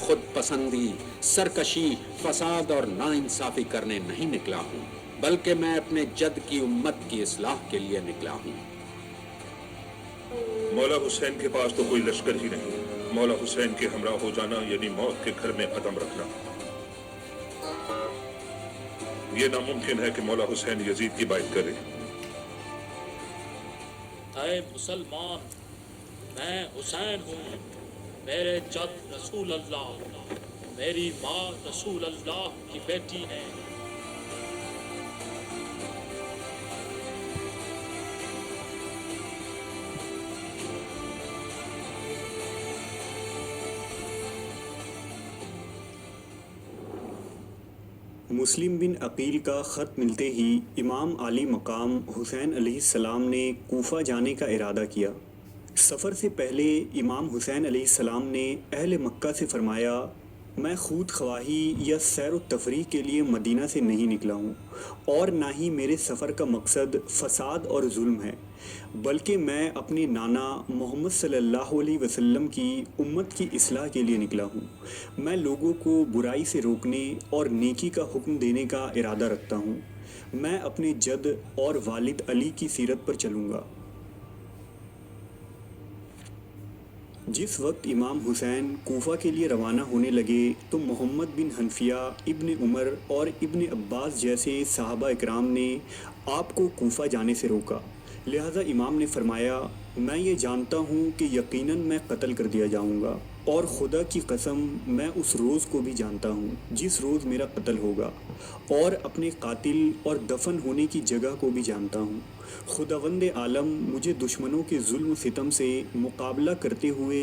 خود پسندی، سرکشی، فساد اور ناانصافی کرنے نہیں نکلا ہوں، بلکہ میں اپنے جد کی امت کی اصلاح کے لیے نکلا ہوں۔ مولا حسین کے پاس تو کوئی لشکر ہی نہیں، مولا حسین کے ہمراہ ہو جانا یعنی موت کے گھر میں قدم رکھنا۔ یہ ناممکن ہے کہ مولا حسین یزید کی بائت کرے۔ اے مسلمان، میں حسین ہوں، میرے جد رسول اللہ، میری ماں رسول اللہ کی بیٹی ہے۔ مسلم بن عقیل کا خط ملتے ہی امام عالی مقام حسین علیہ السلام نے کوفہ جانے کا ارادہ کیا۔ سفر سے پہلے امام حسین علیہ السلام نے اہل مکہ سے فرمایا، میں خود خواہی یا سیر و تفریح کے لیے مدینہ سے نہیں نکلا ہوں، اور نہ ہی میرے سفر کا مقصد فساد اور ظلم ہے، بلکہ میں اپنے نانا محمد صلی اللہ علیہ وسلم کی امت کی اصلاح کے لیے نکلا ہوں۔ میں لوگوں کو برائی سے روکنے اور نیکی کا حکم دینے کا ارادہ رکھتا ہوں۔ میں اپنے جد اور والد علی کی سیرت پر چلوں گا۔ جس وقت امام حسین کوفہ کے لیے روانہ ہونے لگے تو محمد بن حنفیہ، ابن عمر اور ابن عباس جیسے صحابہ اکرام نے آپ کو کوفہ جانے سے روکا۔ لہٰذا امام نے فرمایا، میں یہ جانتا ہوں کہ یقیناً میں قتل کر دیا جاؤں گا، اور خدا کی قسم میں اس روز کو بھی جانتا ہوں جس روز میرا قتل ہوگا، اور اپنے قاتل اور دفن ہونے کی جگہ کو بھی جانتا ہوں۔ خداوند عالم مجھے دشمنوں کے ظلم و ستم سے مقابلہ کرتے ہوئے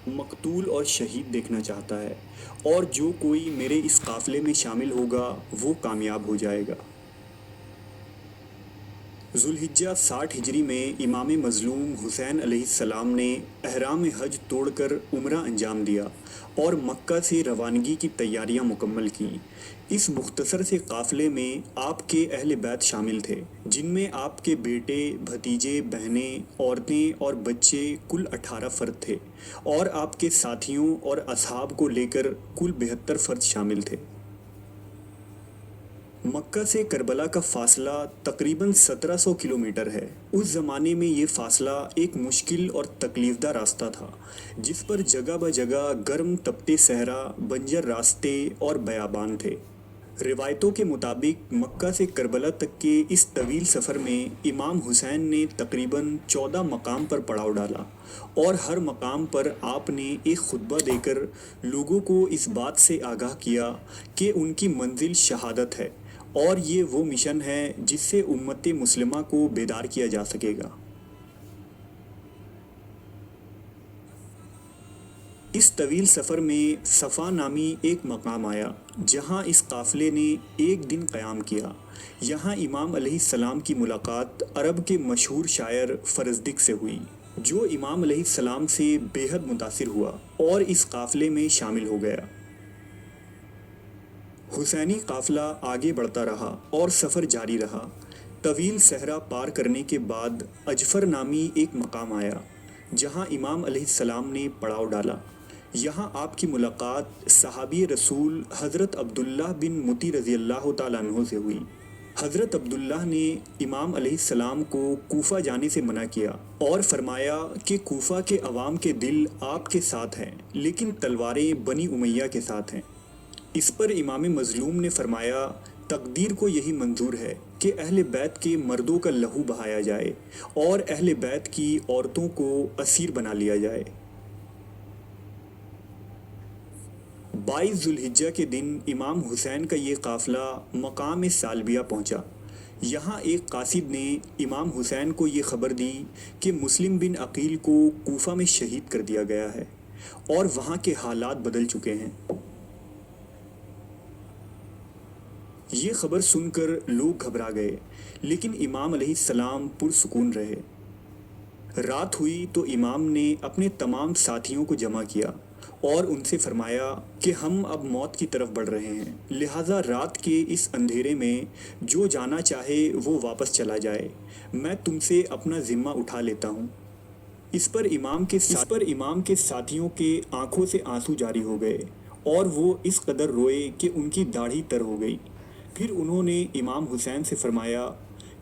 مقتول اور شہید دیکھنا چاہتا ہے، اور جو کوئی میرے اس قافلے میں شامل ہوگا وہ کامیاب ہو جائے گا۔ ذوالحجہ 60 ہجری میں امام مظلوم حسین علیہ السلام نے احرام حج توڑ کر عمرہ انجام دیا اور مکہ سے روانگی کی تیاریاں مکمل کیں۔ اس مختصر سے قافلے میں آپ کے اہل بیت شامل تھے، جن میں آپ کے بیٹے، بھتیجے، بہنیں، عورتیں اور بچے کل 18 فرد تھے، اور آپ کے ساتھیوں اور اصحاب کو لے کر کل 72 فرد شامل تھے۔ مکہ سے کربلا کا فاصلہ تقریباً 1700 کلومیٹر ہے۔ اس زمانے میں یہ فاصلہ ایک مشکل اور تکلیف دہ راستہ تھا، جس پر جگہ بجگہ گرم تپتے صحرا، بنجر راستے اور بیابان تھے۔ روایتوں کے مطابق مکہ سے کربلا تک کے اس طویل سفر میں امام حسین نے تقریباً 14 مقام پر پڑاؤ ڈالا، اور ہر مقام پر آپ نے ایک خطبہ دے کر لوگوں کو اس بات سے آگاہ کیا کہ ان کی منزل شہادت ہے، اور یہ وہ مشن ہے جس سے امت مسلمہ کو بیدار کیا جا سکے گا۔ اس طویل سفر میں صفا نامی ایک مقام آیا جہاں اس قافلے نے ایک دن قیام کیا۔ یہاں امام علیہ السلام کی ملاقات عرب کے مشہور شاعر فرزدق سے ہوئی، جو امام علیہ السلام سے بے حد متاثر ہوا اور اس قافلے میں شامل ہو گیا۔ حسینی قافلہ آگے بڑھتا رہا اور سفر جاری رہا۔ طویل صحرا پار کرنے کے بعد اجفر نامی ایک مقام آیا جہاں امام علیہ السلام نے پڑاؤ ڈالا۔ یہاں آپ کی ملاقات صحابی رسول حضرت عبداللہ بن مطی رضی اللہ تعالیٰ عنہ سے ہوئی۔ حضرت عبداللہ نے امام علیہ السلام کو کوفہ جانے سے منع کیا اور فرمایا کہ کوفہ کے عوام کے دل آپ کے ساتھ ہیں، لیکن تلواریں بنی امیہ کے ساتھ ہیں۔ اس پر امام مظلوم نے فرمایا، تقدیر کو یہی منظور ہے کہ اہل بیت کے مردوں کا لہو بہایا جائے اور اہل بیت کی عورتوں کو اسیر بنا لیا جائے۔ 22 ذوالحجہ کے دن امام حسین کا یہ قافلہ مقام سالبیہ پہنچا۔ یہاں ایک قاصد نے امام حسین کو یہ خبر دی کہ مسلم بن عقیل کو کوفہ میں شہید کر دیا گیا ہے اور وہاں کے حالات بدل چکے ہیں۔ یہ خبر سن کر لوگ گھبرا گئے، لیکن امام علیہ السلام پرسکون رہے۔ رات ہوئی تو امام نے اپنے تمام ساتھیوں کو جمع کیا اور ان سے فرمایا کہ ہم اب موت کی طرف بڑھ رہے ہیں، لہٰذا رات کے اس اندھیرے میں جو جانا چاہے وہ واپس چلا جائے، میں تم سے اپنا ذمہ اٹھا لیتا ہوں۔ اس پر امام کے ساتھیوں کے آنکھوں سے آنسو جاری ہو گئے، اور وہ اس قدر روئے کہ ان کی داڑھی تر ہو گئی۔ پھر انہوں نے امام حسین سے فرمایا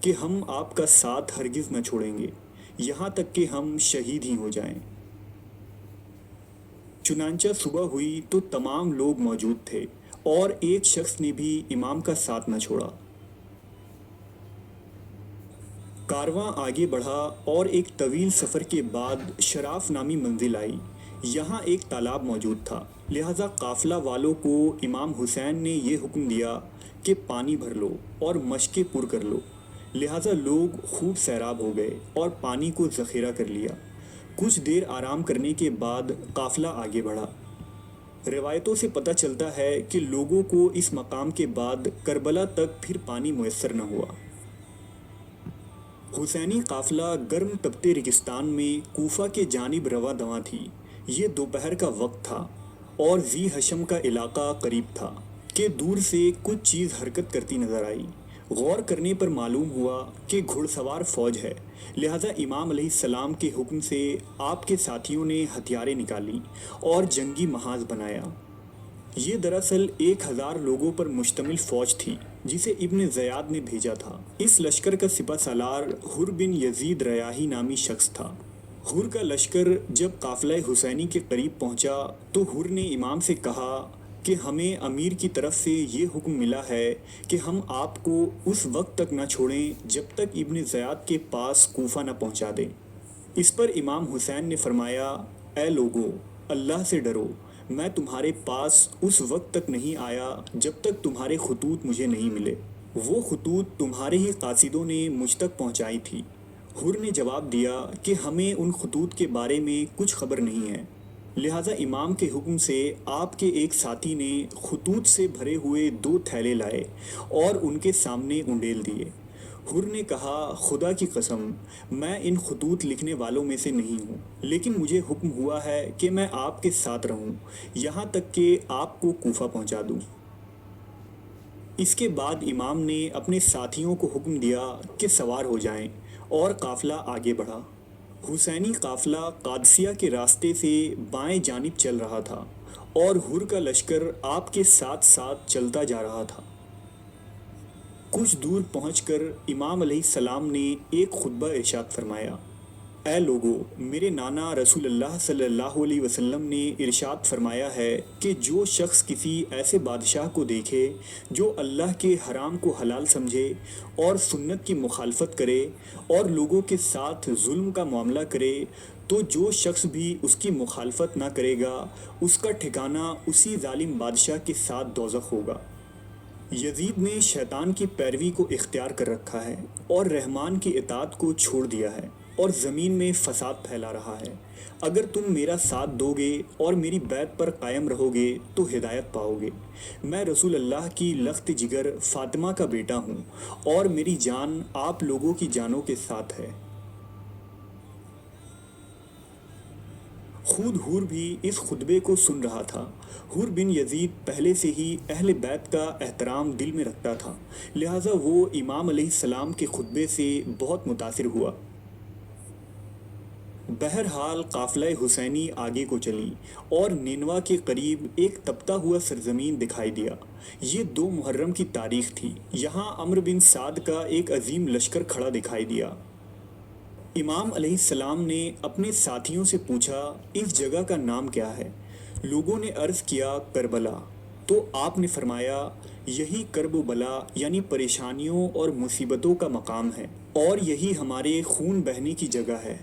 کہ ہم آپ کا ساتھ ہرگز نہ چھوڑیں گے یہاں تک کہ ہم شہید ہی ہو جائیں۔ چنانچہ صبح ہوئی تو تمام لوگ موجود تھے اور ایک شخص نے بھی امام کا ساتھ نہ چھوڑا۔ کارواں آگے بڑھا اور ایک طویل سفر کے بعد شراف نامی منزل آئی۔ یہاں ایک تالاب موجود تھا، لہذا قافلہ والوں کو امام حسین نے یہ حکم دیا کہ پانی بھر لو اور مشقیں پر کر لو۔ لہذا لوگ خوب سیراب ہو گئے اور پانی کو ذخیرہ کر لیا۔ کچھ دیر آرام کرنے کے بعد قافلہ آگے بڑھا۔ روایتوں سے پتہ چلتا ہے کہ لوگوں کو اس مقام کے بعد کربلا تک پھر پانی میسر نہ ہوا۔ حسینی قافلہ گرم تپتے ریگستان میں کوفہ کے جانب رواں دواں تھی۔ یہ دوپہر کا وقت تھا اور ذی حشم کا علاقہ قریب تھا کہ دور سے کچھ چیز حرکت کرتی نظر آئی۔ غور کرنے پر معلوم ہوا کہ گھڑ سوار فوج ہے، لہذا امام علیہ السلام کے حکم سے آپ کے ساتھیوں نے ہتھیاریں نکالی اور جنگی محاذ بنایا۔ یہ دراصل 1000 لوگوں پر مشتمل فوج تھی جسے ابن زیاد نے بھیجا تھا۔ اس لشکر کا سپہ سالار حر بن یزید ریاحی نامی شخص تھا۔ حر کا لشکر جب قافلہ حسینی کے قریب پہنچا تو حر نے امام سے کہا کہ ہمیں امیر کی طرف سے یہ حکم ملا ہے کہ ہم آپ کو اس وقت تک نہ چھوڑیں جب تک ابن زیاد کے پاس کوفہ نہ پہنچا دیں۔ اس پر امام حسین نے فرمایا، اے لوگو، اللہ سے ڈرو، میں تمہارے پاس اس وقت تک نہیں آیا جب تک تمہارے خطوط مجھے نہیں ملے۔ وہ خطوط تمہارے ہی قاصدوں نے مجھ تک پہنچائی تھی۔ حر نے جواب دیا کہ ہمیں ان خطوط کے بارے میں کچھ خبر نہیں ہے۔ لہٰذا امام کے حکم سے آپ کے ایک ساتھی نے خطوط سے بھرے ہوئے 2 تھیلے لائے اور ان کے سامنے انڈیل دیے۔ حر نے کہا، خدا کی قسم، میں ان خطوط لکھنے والوں میں سے نہیں ہوں، لیکن مجھے حکم ہوا ہے کہ میں آپ کے ساتھ رہوں یہاں تک کہ آپ کو کوفہ پہنچا دوں۔ اس کے بعد امام نے اپنے ساتھیوں کو حکم دیا کہ سوار ہو جائیں اور قافلہ آگے بڑھا۔ حسینی قافلہ قادسیہ کے راستے سے بائیں جانب چل رہا تھا اور حر کا لشکر آپ کے ساتھ ساتھ چلتا جا رہا تھا۔ کچھ دور پہنچ کر امام علیہ السلام نے ایک خطبہ ارشاد فرمایا، اے لوگو، میرے نانا رسول اللہ صلی اللہ علیہ وسلم نے ارشاد فرمایا ہے کہ جو شخص کسی ایسے بادشاہ کو دیکھے جو اللہ کے حرام کو حلال سمجھے اور سنت کی مخالفت کرے اور لوگوں کے ساتھ ظلم کا معاملہ کرے، تو جو شخص بھی اس کی مخالفت نہ کرے گا اس کا ٹھکانہ اسی ظالم بادشاہ کے ساتھ دوزخ ہوگا۔ یزید نے شیطان کی پیروی کو اختیار کر رکھا ہے اور رحمان کی اطاعت کو چھوڑ دیا ہے اور زمین میں فساد پھیلا رہا ہے۔ اگر تم میرا ساتھ دو گے اور میری بیعت پر قائم رہو گے تو ہدایت پاؤ گے۔ میں رسول اللہ کی لخت جگر فاطمہ کا بیٹا ہوں اور میری جان آپ لوگوں کی جانوں کے ساتھ ہے۔ خود حر بھی اس خطبے کو سن رہا تھا۔ حر بن یزید پہلے سے ہی اہل بیت کا احترام دل میں رکھتا تھا، لہٰذا وہ امام علیہ السلام کے خطبے سے بہت متاثر ہوا۔ بہرحال قافلہ حسینی آگے کو چلی اور نینوا کے قریب ایک تپتا ہوا سرزمین دکھائی دیا۔ یہ 2 محرم کی تاریخ تھی۔ یہاں عمرو بن سعد کا ایک عظیم لشکر کھڑا دکھائی دیا۔ امام علیہ السلام نے اپنے ساتھیوں سے پوچھا، اس جگہ کا نام کیا ہے؟ لوگوں نے عرض کیا، کربلا۔ تو آپ نے فرمایا، یہی کرب و بلا یعنی پریشانیوں اور مصیبتوں کا مقام ہے اور یہی ہمارے خون بہنے کی جگہ ہے۔